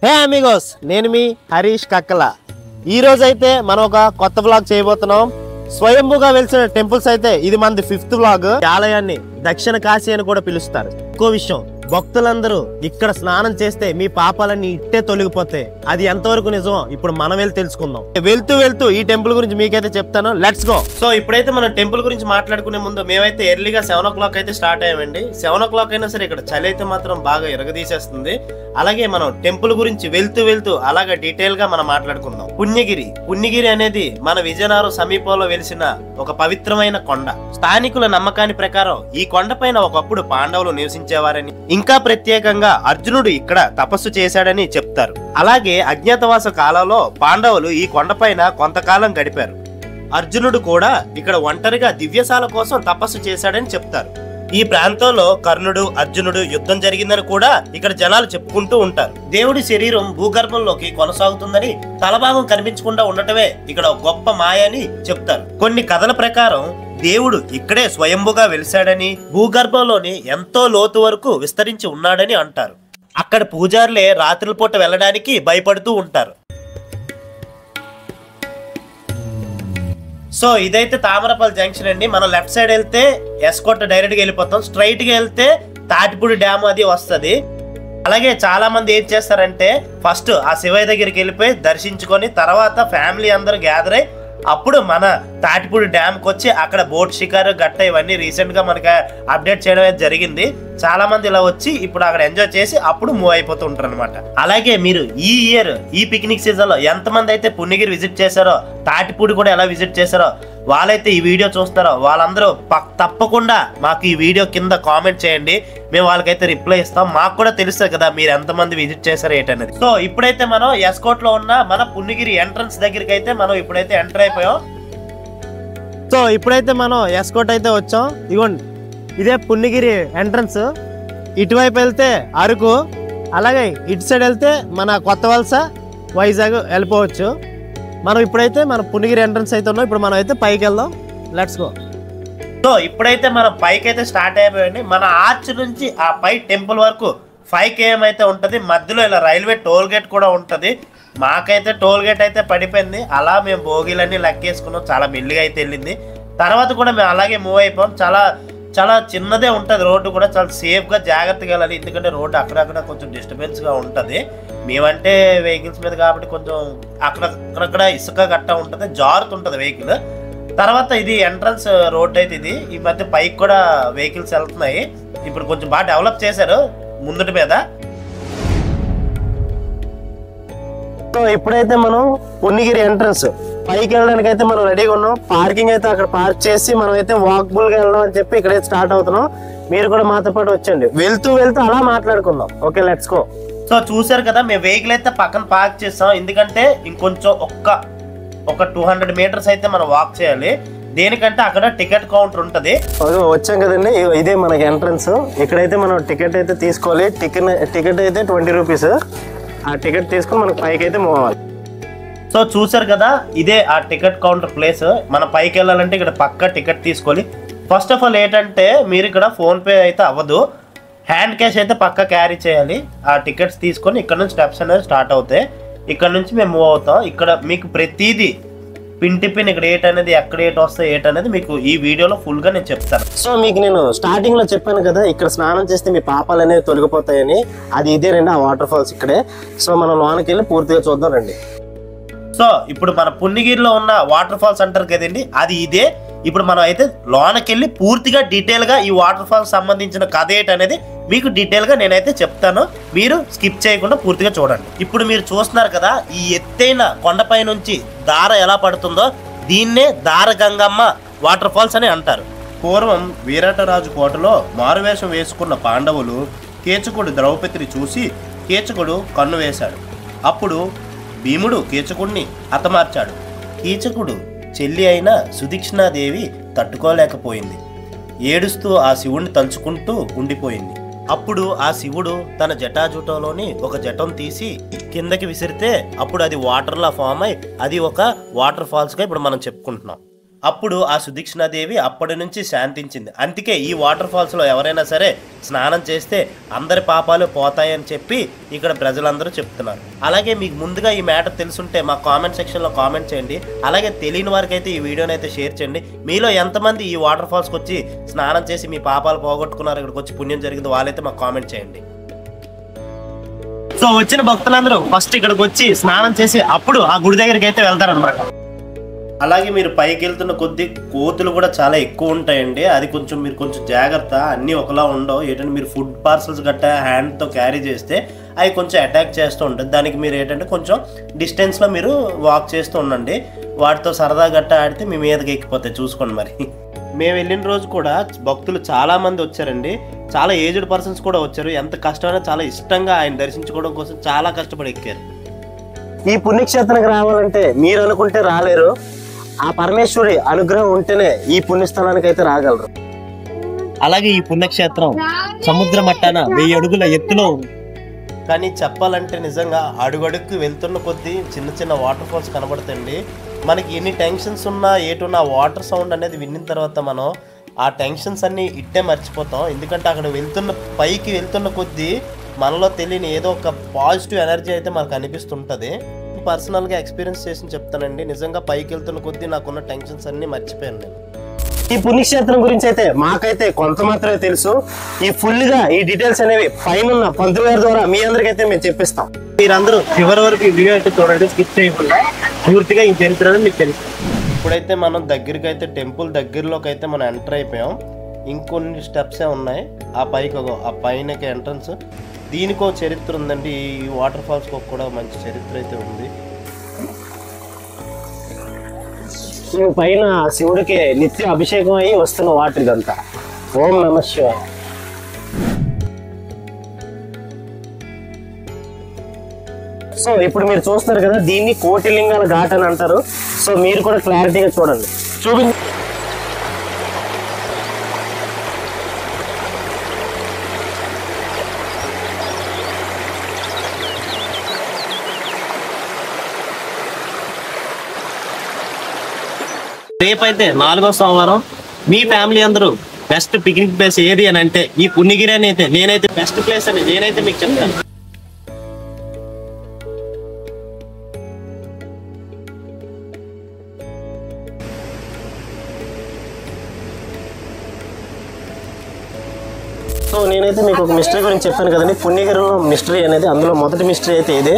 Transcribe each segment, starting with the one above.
హే Amigos, నేను మీ హరీష్ కక్కల. ఈ రోజు అయితే మనం ఒక కొత్త బ్లాగ్ చేయబోతున్నాం. స్వయంభూగా వెలిసిన టెంపుల్స్ అయితే ఇది మనది 5th బ్లాగ్. ఆలయాన్ని దక్షిణ కాశీ అని కూడా పిలుస్తారు. ఇంకో విషయం, భక్తులందరూ ఇక్కడ స్నానం చేస్తే మీ పాపాలన్నీ ఇట్టే తొలగిపోతాయి. అది ఎంతవరకు నిజం ఇప్పుడు మనం వెళ్ళి తెలుసుకుందాం. వెళ్తూ ఈ టెంపుల్ గురించి మీకైతే చెప్తాను. Let's go. సో ఇప్పుడైతే మనం టెంపుల్ గురించి మాట్లాడుకునే ముందు మేమైతే ఎర్లీగా 7 o'clock అయితే స్టార్ట్ అయ్యామండి. 7 o'clock అయినా సరే ఇక్కడ చలి అయితే మాత్రం బాగా ఎరగదీసేస్తుంది. అలాగే మనం టెంపుల్ గురించి వెళ్తూ అలాగే డీటెయిల్ గా మనం మాట్లాడుకుందాం. పుణ్యగిరి అనేది మన విజయనగరం సమీపంలో వెలిసిన ఒక పవిత్రమైన కొండ. స్థానికుల నమ్మకాన్ని ప్రకారం ఈ కొండపైన ఒకప్పుడు పాండవులు నివసించేవారని, ఇంకా ప్రత్యేకంగా అర్జునుడు ఇక్కడ తపస్సు చేశాడని చెప్తారు. అలాగే అజ్ఞాతవాస కాలంలో పాండవులు ఈ కొండపైన కొంతకాలం గడిపారు. అర్జునుడు కూడా ఇక్కడ ఒంటరిగా దివ్యశాల కోసం తపస్సు చేశాడని చెప్తారు. ఈ ప్రాంతంలో కర్ణుడు, అర్జునుడు యుద్ధం జరిగిందని కూడా ఇక్కడ జనాలు చెప్పుకుంటూ ఉంటారు. దేవుడి శరీరం భూగర్భంలోకి కొనసాగుతుందని, తలభాగం కనిపించకుండా ఉండటమే ఇక్కడ గొప్ప మాయ అని చెప్తారు. కొన్ని కథల ప్రకారం దేవుడు ఇక్కడే స్వయంభుగా వెలిశాడని, భూగర్భంలోని ఎంతో లోతు వరకు విస్తరించి ఉన్నాడని అంటారు. అక్కడ పూజారులే రాత్రుల పూట వెళ్ళడానికి భయపడుతూ ఉంటారు. సో ఇదైతే తామరపల్లి జంక్షన్ అండి. మనం లెఫ్ట్ సైడ్ వెళ్తే ఎస్కోట్ డైరెక్ట్ గా వెళ్ళిపోతాం. స్ట్రైట్ గా వెళ్తే తాటిపూడి డ్యామ్ అది వస్తుంది. అలాగే చాలా మంది ఏం చేస్తారంటే ఫస్ట్ ఆ శివయ్య దగ్గరికి వెళ్ళిపోయి దర్శించుకొని తర్వాత ఫ్యామిలీ అందరూ గ్యాదర్ అయ్యి అప్పుడు మన తాటిపూడి డ్యామ్ కి వచ్చి అక్కడ బోట్ షికారు గట్ట ఇవన్నీ రీసెంట్ గా మనకి అప్డేట్ చేయడం జరిగింది. చాలా మంది ఇలా వచ్చి ఇప్పుడు అక్కడ ఎంజాయ్ చేసి అప్పుడు మూవ్ అయిపోతూ ఉంటారు అనమాట. అలాగే మీరు ఈ ఇయర్ ఈ పిక్నిక్ సీజన్ లో ఎంత మంది అయితే పుణ్యగిరి విజిట్ చేశారో, తాటిపూడి కూడా ఎలా విజిట్ చేశారో, వాళ్ళైతే ఈ వీడియో చూస్తారో వాళ్ళందరూ తప్పకుండా మాకు ఈ వీడియో కింద కామెంట్ చేయండి. మేము వాళ్ళకైతే రిప్లై ఇస్తాం. మాకు కూడా తెలుస్తుంది కదా మీరు ఎంతమంది విజిట్ చేశారో ఏంటనేది. సో ఇప్పుడైతే మనం ఎస్కోట్ లో ఉన్న మన పుణ్యగిరి ఎంట్రన్స్ దగ్గరికి అయితే మనం ఇప్పుడైతే ఎంటర్ అయిపోయాం. సో ఇప్పుడైతే మనం ఎస్కోట్ అయితే వచ్చాం. ఇదిగోండి, ఇదే పుణ్యగిరి ఎంట్రన్స్. ఇటువైపు వెళ్తే అరకు, అలాగే ఇటు సైడ్ వెళ్తే మన కొత్త వలస వైజాగ్ వెళ్ళిపోవచ్చు. మనం ఇప్పుడైతే మన పుణ్యగిరి ఎంట్రన్స్ అయితే ఉన్నాం. ఇప్పుడు మనం అయితే పైకి వెళ్దాం. Let's go. సో ఇప్పుడైతే మనం పైకి అయితే స్టార్ట్ అయిపోయింది. మన ఆర్చ్ నుంచి ఆ పై టెంపుల్ వరకు 5 km అయితే ఉంటుంది. మధ్యలో ఇలా రైల్వే టోల్ గేట్ కూడా ఉంటుంది. మాకైతే టోల్ గేట్ అయితే పడిపోయింది. అలా మేము భోగిలన్నీ లెక్కేసుకున్నాం. చాలా మెల్లిగా అయితే వెళ్ళింది. తర్వాత కూడా మేము అలాగే మూవ్ అయిపోయాం. చాలా చిన్నదే ఉంటుంది రోడ్డు కూడా. చాలా సేఫ్గా జాగ్రత్తగా వెళ్ళాలి. ఎందుకంటే రోడ్డు అక్కడక్కడ కొంచెం డిస్టర్బెన్స్గా ఉంటుంది. మేమంటే వెహికల్స్ మీద కాబట్టి కొంచెం అక్కడక్కడ ఇసుక గట్ట ఉంటుంది, జారుతుంటుంది వెహికల్. తర్వాత ఇది ఎంట్రన్స్ రోడ్ అయితే ఇది. ఈ మధ్య పైకి కూడా వెహికల్స్ వెళ్తున్నాయి. ఇప్పుడు కొంచెం బాగా డెవలప్ చేశారు ముందుటి మీద. సో ఇప్పుడైతే మనం పుణ్యగిరి ఎంట్రన్స్ పైకి వెళ్ళడానికి అయితే మనం రెడీగా ఉన్నాం. పార్కింగ్ అయితే అక్కడ పార్క్ చేసి మనం అయితే వాక్బుల్ గా వెళ్దాం అని చెప్పి ఇక్కడైతే స్టార్ట్ అవుతున్నాం. మీరు కూడా మాతో పాటు వచ్చండి. వెళ్తూ అలా మాట్లాడుకుందాం. Okay, let's go. సో చూసారు కదా, మేము వెహికల్ అయితే పక్కన పార్క్ చేస్తాం. ఎందుకంటే ఇంకొంచెం ఒక 200 meters అయితే మనం వాక్ చేయాలి. దేనికంటే అక్కడ టికెట్ కౌంటర్ ఉంటది. వచ్చాం కదండి, ఇదే మనకి ఎంట్రన్స్. ఇక్కడైతే మనం టికెట్ అయితే తీసుకోవాలి. టికెట్ అయితే 20 rupees. ఆ టికెట్ తీసుకొని మనకు పైకి అయితే మూవ్ అవ్వాలి. సో చూసారు కదా, ఇదే ఆ టికెట్ కౌంటర్ ప్లేస్. మనం పైకి వెళ్ళాలంటే ఇక్కడ పక్క టికెట్ తీసుకోవాలి. ఫస్ట్ ఆఫ్ ఆల్ ఏంటంటే మీరు ఇక్కడ ఫోన్పే అయితే అవ్వదు, హ్యాండ్ క్యాష్ అయితే పక్క క్యారీ చేయాలి. ఆ టికెట్స్ తీసుకొని ఇక్కడ నుంచి స్టెప్స్ అనేది స్టార్ట్ అవుతాయి. ఇక్కడ నుంచి మేము మూవ్ అవుతాం. ఇక్కడ మీకు ప్రతిదీ పిన్ ఇక్కడ ఏటనేది ఎక్కడ వస్తాయి ఏటనేది మీకు ఈ వీడియోలో ఫుల్ గా నేను చెప్తాను. సో మీకు నేను స్టార్టింగ్ లో చెప్పాను కదా, ఇక్కడ స్నానం చేస్తే మీ పాపాలు అనేవి తొలగిపోతాయని. అది ఇదేనండి, ఆ వాటర్ ఫాల్స్ ఇక్కడే. సో మనం లోనకి వెళ్ళి పూర్తిగా చూద్దాం రండి. సో ఇప్పుడు మన పుణ్యగిరిలో ఉన్న వాటర్ ఫాల్స్ అంటారు కదండి, అది ఇదే. ఇప్పుడు మనం అయితే లోనకెళ్ళి పూర్తిగా డీటెయిల్ గా ఈ వాటర్ ఫాల్స్ సంబంధించిన కథ ఏంటనేది మీకు డీటెయిల్ గా నేనైతే చెప్తాను. మీరు స్కిప్ చేయకుండా పూర్తిగా చూడండి. ఇప్పుడు మీరు చూస్తున్నారు కదా, ఈ ఎత్తైన కొండపై నుంచి దార ఎలా పడుతుందో దీన్నే దార గంగమ్మ వాటర్ ఫాల్స్ అని అంటారు. పూర్వం వీరటరాజు కోటలో మారువేషం వేసుకున్న పాండవులు కీచకుడు ద్రౌపదిని చూసి కీచకుడు కన్ను వేశాడు. అప్పుడు భీముడు కీచకుడిని హతమార్చాడు. కీచకుడు చెల్లి అయిన సుదీక్షణాదేవి తట్టుకోలేకపోయింది. ఏడుస్తూ ఆ శివుణ్ణి తలుచుకుంటూ ఉండిపోయింది. అప్పుడు ఆ శివుడు తన జటాజుటంలోని ఒక జటం తీసి కిందకి విసిరితే అప్పుడు అది వాటర్లా ఫామ్ అయి అది ఒక వాటర్ ఫాల్స్గా ఇప్పుడు మనం చెప్పుకుంటున్నాం. అప్పుడు ఆ సుదీక్షణాదేవి అప్పటి నుంచి శాంతించింది. అందుకే ఈ వాటర్ ఫాల్స్లో ఎవరైనా సరే స్నానం చేస్తే అందరి పాపాలు పోతాయని చెప్పి ఇక్కడ ప్రజలందరూ చెప్తున్నారు. అలాగే మీకు ముందుగా ఈ మ్యాటర్ తెలుసుంటే మా కామెంట్ సెక్షన్లో కామెంట్ చేయండి. అలాగే తెలియని వారికి అయితే ఈ వీడియోని అయితే షేర్ చేయండి. మీలో ఎంతమంది ఈ వాటర్ ఫాల్స్కి వచ్చి స్నానం చేసి మీ పాపాలు పోగొట్టుకున్నారు, ఇక్కడికి వచ్చి పుణ్యం జరిగింది, వాళ్ళైతే మాకు కామెంట్ చేయండి. సో వచ్చిన భక్తులందరూ ఫస్ట్ ఇక్కడికి వచ్చి స్నానం చేసి అప్పుడు ఆ గుడి దగ్గరికి అయితే వెళ్తారనమాట. అలాగే మీరు పైకి వెళ్తున్న కొద్ది కోతులు కూడా చాలా ఎక్కువ ఉంటాయండి. అది కొంచెం మీరు కొంచెం జాగ్రత్త, అన్నీ ఒకలా ఉండవు. ఏంటంటే మీరు ఫుడ్ పార్సల్స్ గట్టా హ్యాండ్తో క్యారీ చేస్తే అవి కొంచెం అటాక్ చేస్తూ ఉంటుంది. దానికి మీరు ఏంటంటే కొంచెం డిస్టెన్స్లో మీరు వాక్ చేస్తూ ఉండండి. వాటితో సరదా గట్టా ఆడితే మీ మీదకి ఎక్కిపోతాయి, చూసుకోండి. మరి మేము వెళ్ళిన రోజు కూడా భక్తులు చాలా మంది వచ్చారండి. చాలా ఏజ్డ్ పర్సన్స్ కూడా వచ్చారు. ఎంత కష్టమైనా చాలా ఇష్టంగా ఆయన దర్శించుకోవడం కోసం చాలా కష్టపడి ఎక్కారు. ఈ పుణ్యక్షేత్రానికి రావాలంటే మీరు అనుకుంటే రాలేరు. ఆ పరమేశ్వరి అనుగ్రహం ఉంటేనే ఈ పుణ్యస్థలానికి అయితే రాగలరు. అలాగే ఈ పుణ్యక్షేత్రం సముద్ర మట్టాన 1000 అడుగుల ఎత్తులో ఉంది. కానీ చెప్పాలంటే నిజంగా అడుగడుక్కు వెళ్తున్న కొద్దీ చిన్న చిన్న వాటర్ ఫాల్స్ కనబడుతుంది. మనకి ఎన్ని టెన్షన్స్ ఉన్నా ఏటున్నా వాటర్ సౌండ్ అనేది విన్న తర్వాత మనం ఆ టెన్షన్స్ అన్నీ ఇట్టే మర్చిపోతాం. ఎందుకంటే అక్కడ పైకి వెళ్తున్న కొద్దీ మనలో తెలియని ఏదో ఒక పాజిటివ్ ఎనర్జీ అయితే మనకు అనిపిస్తుంటుంది. పర్సనల్గా ఎక్స్పీరియన్స్ చేసి చెప్తానండి. నిజంగా పైకి వెళ్తున్న కొద్దీ నాకున్న టెన్షన్స్ అన్నీ మర్చిపోయాను నేను. ఈ పుణ్యక్షేత్రం గురించి అయితే మాకైతే కొంత మాత్రమే తెలుసు. ఈ ఫుల్గా ఈ డీటెయిల్స్ అనేవి పైన పంతులు గారి ద్వారా మీ అందరికైతే మేము చెప్పిస్తాం. మీరందరూ చివరి వరకు ఈ వీడియో అయితే చూడండి, స్కిప్ చేయకుండా. పూర్తిగా ఈ చరిత్ర మీకు తెలుసు. ఇప్పుడైతే మనం దగ్గరికి అయితే టెంపుల్ దగ్గరలోకి అయితే మనం ఎంటర్ అయిపోయాం. ఇంకొన్ని స్టెప్సే ఉన్నాయి. ఆ పైనకి ఎంట్రన్స్. దీనికో చరిత్ర ఉందండి. ఈ వాటర్ ఫాల్స్ కూడా మంచి చరిత్ర అయితే ఉంది. పైన శివుడికి నిత్య అభిషేకం అయ్యి వస్తున్న వాటర్ ఇదంతా. ఓం నమః శివాయ. సో ఇప్పుడు మీరు చూస్తున్నారు కదా, దీన్ని కోటిలింగాల ఘాట్ అని అంటారు. సో మీరు కూడా క్లారిటీగా చూడండి. చూపించండి. రేపైతే 4వ సోమవారం. మీ ఫ్యామిలీ అందరూ బెస్ట్ పిక్నిక్ ప్లేస్ ఏది అని అంటే ఈ పుణ్యగిరి అని అయితే నేనైతే బెస్ట్ ప్లేస్ అని నేనైతే మీకు చెప్తాను. సో నేనైతే మీకు ఒక మిస్టరీ గురించి చెప్పాను కదండి. పుణ్యగిరిలో మిస్టరీ అనేది, అందులో మొదటి మిస్టరీ అయితే ఇదే.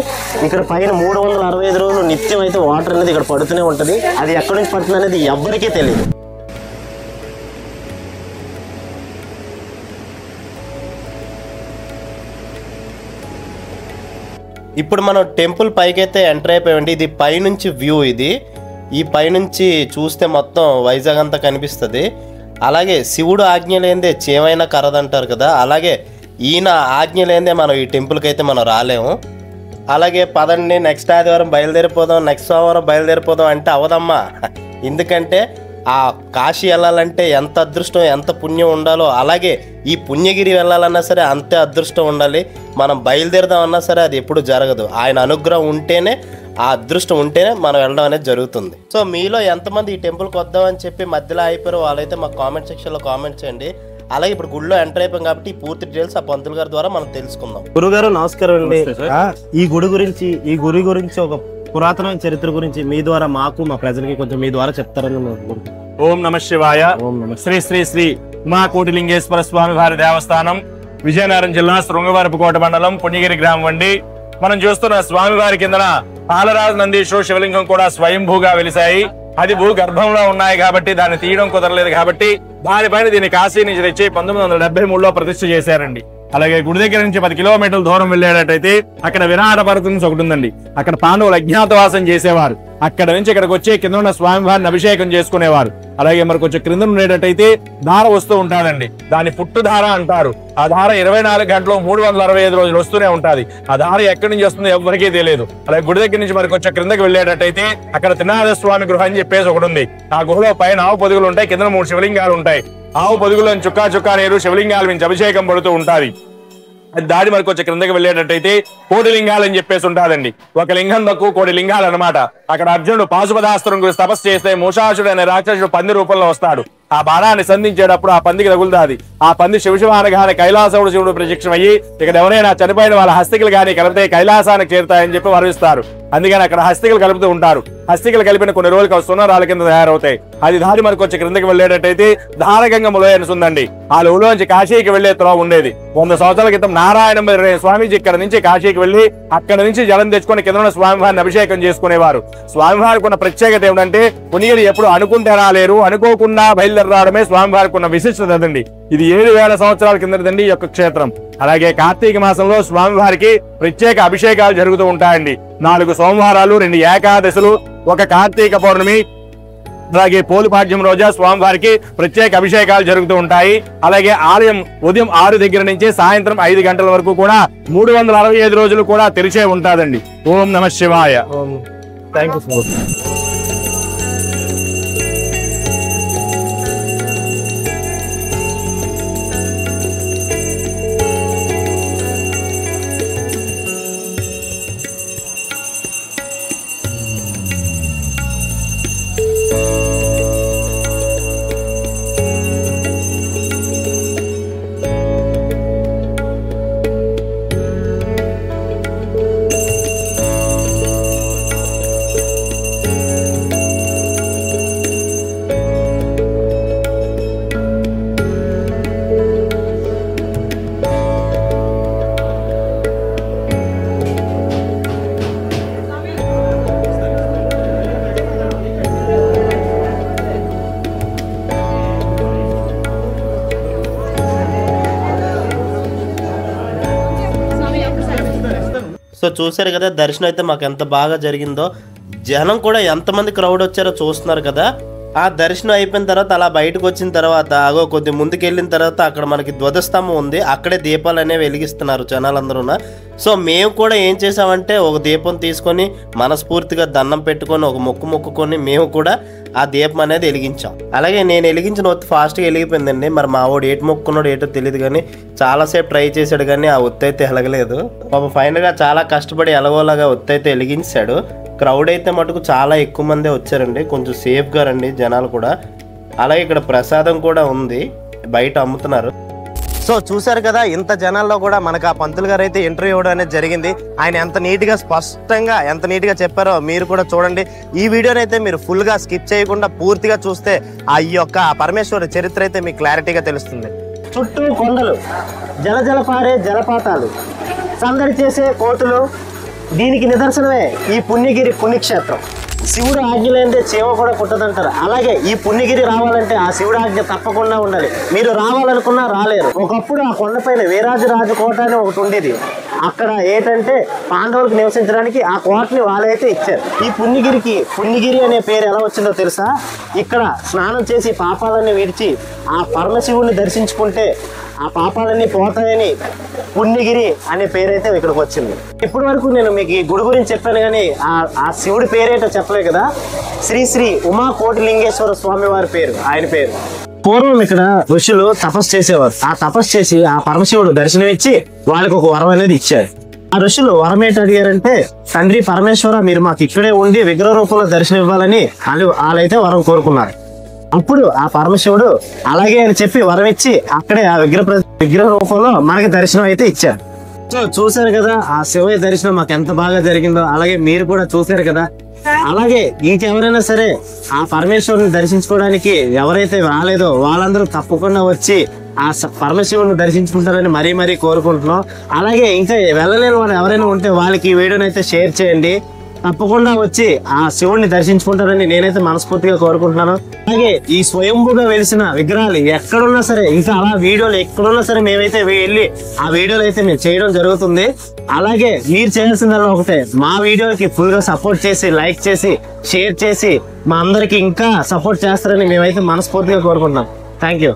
ఇక్కడ పైన 365 రోజులు నిత్యం అయితే వాటర్ అనేది ఇక్కడ పడుతూనే ఉంటుంది. అది ఎక్కడి నుంచి పడుతుంది అనేది ఎవ్వరికీ తెలియదు. ఇప్పుడు మనం టెంపుల్ పైకి అయితే ఎంటర్ అయిపోయామండి. ఇది పైనుంచి వ్యూ. ఈ పైనుంచి చూస్తే మొత్తం వైజాగ్ అంతా కనిపిస్తుంది. అలాగే శివుడు ఆజ్ఞ లేనిదే చేమైనా కరదంటారు కదా, అలాగే ఈయన ఆజ్ఞ లేనిదే మనం ఈ టెంపుల్కి అయితే మనం రాలేము. అలాగే పదండి నెక్స్ట్ ఆదివారం బయలుదేరిపోదాం, నెక్స్ట్ సోమవారం బయలుదేరిపోదాం అంటే అవదమ్మా. ఎందుకంటే ఆ కాశీ వెళ్ళాలంటే ఎంత అదృష్టం, ఎంత పుణ్యం ఉండాలో, అలాగే ఈ పుణ్యగిరి వెళ్ళాలన్నా సరే అంతే అదృష్టం ఉండాలి. మనం బయలుదేరదామన్నా సరే అది ఎప్పుడు జరగదు. ఆయన అనుగ్రహం ఉంటేనే, ఆ అదృష్టం ఉంటేనే మనం వెళ్ళడం అనేది జరుగుతుంది. సో మీలో ఎంతమంది ఈ టెంపుల్కి వద్దామని చెప్పి మధ్యలో అయిపోయారో వాళ్ళైతే మాకు కామెంట్ సెక్షన్లో కామెంట్ చేయండి. అలాగే ఇప్పుడు గుడిలో ఎంటర్ అయిపోయాం కాబట్టి ఈ పూర్తి డీటెయిల్స్ ఆ పంతులు గారి ద్వారా మనం తెలుసుకుందాం. గురుగారు నమస్కారం అండి. ఈ గుడి గురించి ఒక పురాతనమైన చరిత్ర గురించి మీ ద్వారా మాకు మా ప్రజలకి కొంచెం మీ ద్వారా చెప్తారని. ఓం నమః శివాయ. శ్రీ శ్రీ శ్రీ ఉమా కోటిలింగేశ్వర స్వామి వారి దేవస్థానం, విజయనగరం జిల్లా శృంగవరపుకోట మండలం పుణ్యగిరి గ్రామం అండి. మనం చూస్తున్న స్వామివారి కిందన పాలరాజు నందీశ్వర శివలింగం కూడా స్వయంభూగా వెలిశాయి. అది భూ గర్భంలో ఉన్నాయి కాబట్టి దాన్ని తీయడం కుదరలేదు కాబట్టి దానిపైన దీన్ని కాశీ నుంచి తెచ్చి 1973లో ప్రతిష్ఠ చేశారండి. అలాగే గుడి దగ్గర నుంచి 10 కిలోమీటర్ల దూరం వెళ్ళేటట్టయితే అక్కడ విరాట పర్వతం ఒకటి ఉందండి. అక్కడ పాండవులు అజ్ఞాతవాసం చేసేవారు. అక్కడ నుంచి ఇక్కడికి వచ్చి కింద ఉన్న స్వామివారిని అభిషేకం చేసుకునేవారు. అలాగే మరి కొంచెం క్రింద ఉండేటట్టయితే ధార వస్తూ ఉంటాడండి. దాన్ని పుట్టు ధార అంటారు. ఆ ధార 24 గంటలు 365 రోజులు వస్తూనే ఉంటుంది. ఆ ధార ఎక్కడి నుంచి వస్తుందో ఎవరికీ తెలియదు. అలాగే గుడి దగ్గర నుంచి మరి కొంచెం క్రిందకి వెళ్ళేటట్టయితే అక్కడ త్రినాథ స్వామి గృహం అని చెప్పేసి ఒకటి ఉంది. ఆ గుహలో పైన ఆవు పొదుగులు ఉంటాయి, కింద 3 శివలింగాలు ఉంటాయి. ఆవు పొదుగులను చుక్కా నీరు శివలింగాల నుంచి అభిషేకం పడుతూ ఉంటాయి. అది దాడి మనకు వచ్చి క్రిందకి వెళ్ళేటట్టయితే కోటి లింగాలు అని చెప్పేసి ఉంటాదండి. ఒక లింగం తక్కువ కోటి లింగాలు అనమాట. అక్కడ అర్జునుడు పాశుపదాస్త్రం గురించి తపస్సు చేస్తే మూషాసుడు అనే రాక్షసుడు పంది రూపంలో వస్తాడు. ఆ బాణాన్ని సంధించేటప్పుడు ఆ పందికి తగులుతాది. ఆ పంది శివ అనగానే కైలాసవుడు శివుడు ప్రత్యక్షమయ్యి ఇక్కడ ఎవరైనా చనిపోయిన వాళ్ళ హస్తికలు కానీ కలిపితే కైలాసానికి చేరుతాయని చెప్పి వరవిస్తారు. అందుకని అక్కడ హస్తికలు కలుపుతూ ఉంటారు. హస్తికలు కలిపిన కొన్ని రోజులకు సున్నరాల కింద తయారవుతాయి. అది దారి మనకు వచ్చి క్రిందకి వెళ్ళేటట్టయితే ధారగంగ ములోయనుందండి. ఆ లోంచి కాశీకి వెళ్లే త్రోవ ఉండేది. 100 సంవత్సరాల క్రితం నారాయణ స్వామీజీ ఇక్కడ నుంచి కాశీకి వెళ్లి అక్కడ నుంచి జలం తెచ్చుకొని కింద ఉన్న స్వామివారిని అభిషేకం చేసుకునేవారు. స్వామివారికి ఉన్న ప్రత్యేకత ఏమిటంటే పునిగిరి ఎప్పుడు అనుకుంటే రాలేరు, అనుకోకుండా బయలుదేరి రావడమే స్వామివారికి ఉన్న విశిష్టత అండి. ఇది 7000 సంవత్సరాల కిందదండి ఈ యొక్క క్షేత్రం. అలాగే కార్తీక మాసంలో స్వామివారికి ప్రత్యేక అభిషేకాలు జరుగుతూ ఉంటాయండి. 4 సోమవారాలు, 2 ఏకాదశులు, ఒక కార్తీక పౌర్ణమి, అలాగే పోలిపాడ్యం రోజా స్వామివారికి ప్రత్యేక అభిషేకాలు జరుగుతూ ఉంటాయి. అలాగే ఆలయం ఉదయం 6 దగ్గర నుంచి సాయంత్రం 5 గంటల వరకు కూడా 365 రోజులు కూడా తెరిచే ఉంటాదండి. ఓం నమః శివాయ. Thank you sir. సో చూసారు కదా దర్శనం అయితే మాకు ఎంత బాగా జరిగిందో. జనం కూడా ఎంతమంది క్రౌడ్ వచ్చారో చూస్తున్నారు కదా. ఆ దర్శనం అయిపోయిన తర్వాత అలా బయటకు వచ్చిన తర్వాత అగో కొద్ది ముందుకు వెళ్ళిన తర్వాత అక్కడ మనకి ధ్వజస్తంభం ఉంది. అక్కడే దీపాలు అనేవి వెలిగిస్తున్నారు జనాలందరూ. సో మేము కూడా ఏం చేసామంటే ఒక దీపం తీసుకొని మనస్ఫూర్తిగా దండం పెట్టుకొని ఒక మొక్కుకొని మేము కూడా ఆ దీపం అనేది వెలిగించాం. అలాగే నేను వెలిగించిన ఒత్తి ఫాస్ట్గా వెలిగిపోయిందండి. మరి మా వాడు ఏటు మొక్కున్నాడు ఏటో తెలియదు కానీ చాలాసేపు ట్రై చేశాడు కానీ ఆ ఒత్తి అయితే వెలగలేదు. పాపం ఫైనల్గా చాలా కష్టపడి ఎలాగోలాగా ఒత్తి అయితే వెలిగించాడు. క్రౌడ్ అయితే మటుకు చాలా ఎక్కువ మందే వచ్చారండి. కొంచెం సేఫ్గా రండి జనాలు కూడా. అలాగే ఇక్కడ ప్రసాదం కూడా ఉంది, బయట అమ్ముతున్నారు. సో చూసారు కదా ఇంత జనాల్లో కూడా మనకు ఆ పంతులు గారు అయితే ఇంటర్వ్యూ ఇవ్వడం అనేది జరిగింది. ఆయన ఎంత నీట్గా స్పష్టంగా ఎంత నీట్గా చెప్పారో మీరు కూడా చూడండి. ఈ వీడియోని అయితే మీరు ఫుల్గా స్కిప్ చేయకుండా పూర్తిగా చూస్తే ఆ యొక్క పరమేశ్వర చరిత్ర అయితే మీకు క్లారిటీగా తెలుస్తుంది. చుట్టూ కొండలు, జల పారే జలపాతాలు, సందడి చేసే కోతులు, దీనికి నిదర్శనమే ఈ పుణ్యగిరి పుణ్యక్షేత్రం. శివుడు ఆజ్ఞ లేనిదే చేవ కూడా పుట్టదంటారు. అలాగే ఈ పుణ్యగిరి రావాలంటే ఆ శివుడు ఆజ్ఞ తప్పకుండా ఉండాలి. మీరు రావాలనుకున్నా రాలేరు. ఒకప్పుడు ఆ కొండపైన వీరాజరాజు కోట అని ఒకటి ఉండేది. అక్కడ ఏంటంటే పాండవులకు నివసించడానికి ఆ కోటని వాళ్ళైతే ఇచ్చారు. ఈ పుణ్యగిరి అనే పేరు ఎలా వచ్చిందో తెలుసా? ఇక్కడ స్నానం చేసి పాపాలన్నీ విడిచి ఆ పరమశివుడిని దర్శించుకుంటే ఆ పాపాలన్నీ పోతాయని పుణ్యగిరి అనే పేరైతే ఇక్కడికి వచ్చింది. ఇప్పటి వరకు నేను మీకు ఈ గుడి గురించి చెప్పాను కానీ ఆ శివుడి పేరేటో చెప్పలే కదా. శ్రీ శ్రీ ఉమా కోటిలింగేశ్వర స్వామి వారి పేరు, ఆయన పేరు. పూర్వం ఇక్కడ ఋషులు తపస్సు చేసేవారు. ఆ తపస్సు చేసి ఆ పరమశివుడు దర్శనం ఇచ్చి వాళ్ళకి ఒక వరం అనేది ఇచ్చారు. ఆ ఋషులు వరం ఏంటి అడిగారంటే, తండ్రి పరమేశ్వర మీరు మాకు ఇక్కడే ఉండి విగ్రహ రూపంలో దర్శనం ఇవ్వాలని వాళ్ళైతే వరం కోరుకున్నారు. అప్పుడు ఆ పరమశివుడు అలాగే అని చెప్పి వరం ఇచ్చి అక్కడే ఆ విగ్రహ రూపంలో మనకి దర్శనం అయితే ఇచ్చారు. సో చూసారు కదా ఆ శివయ్య దర్శనం మాకు ఎంత బాగా జరిగిందో. అలాగే మీరు కూడా చూసారు కదా. అలాగే ఇంకెవరైనా సరే ఆ పరమేశ్వరుని దర్శించుకోవడానికి ఎవరైతే రాలేదో వాళ్ళందరూ తప్పకుండా వచ్చి ఆ పరమశివుని దర్శించుకుంటారని మరీ కోరుకుంటున్నాం. అలాగే ఇంకా వెళ్ళలేని వాళ్ళు ఎవరైనా ఉంటే వాళ్ళకి ఈ వీడియోని అయితే షేర్ చేయండి. తప్పకుండా వచ్చి ఆ శివుడిని దర్శించుకుంటారని నేనైతే మనస్ఫూర్తిగా కోరుకుంటున్నాను. అలాగే ఈ స్వయంభూగా వెలిసిన విగ్రహాలు ఎక్కడున్నా సరే, ఇంకా అలా వీడియోలు ఎక్కడున్నా సరే మేమైతే వెళ్ళి ఆ వీడియోలు అయితే మేము చేయడం జరుగుతుంది. అలాగే మీరు చేయాల్సిందల్లా ఒకటే, మా వీడియోకి ఫుల్ గా సపోర్ట్ చేసి లైక్ చేసి షేర్ చేసి మా అందరికి ఇంకా సపోర్ట్ చేస్తారని మేమైతే మనస్ఫూర్తిగా కోరుకుంటున్నాం. Thank you.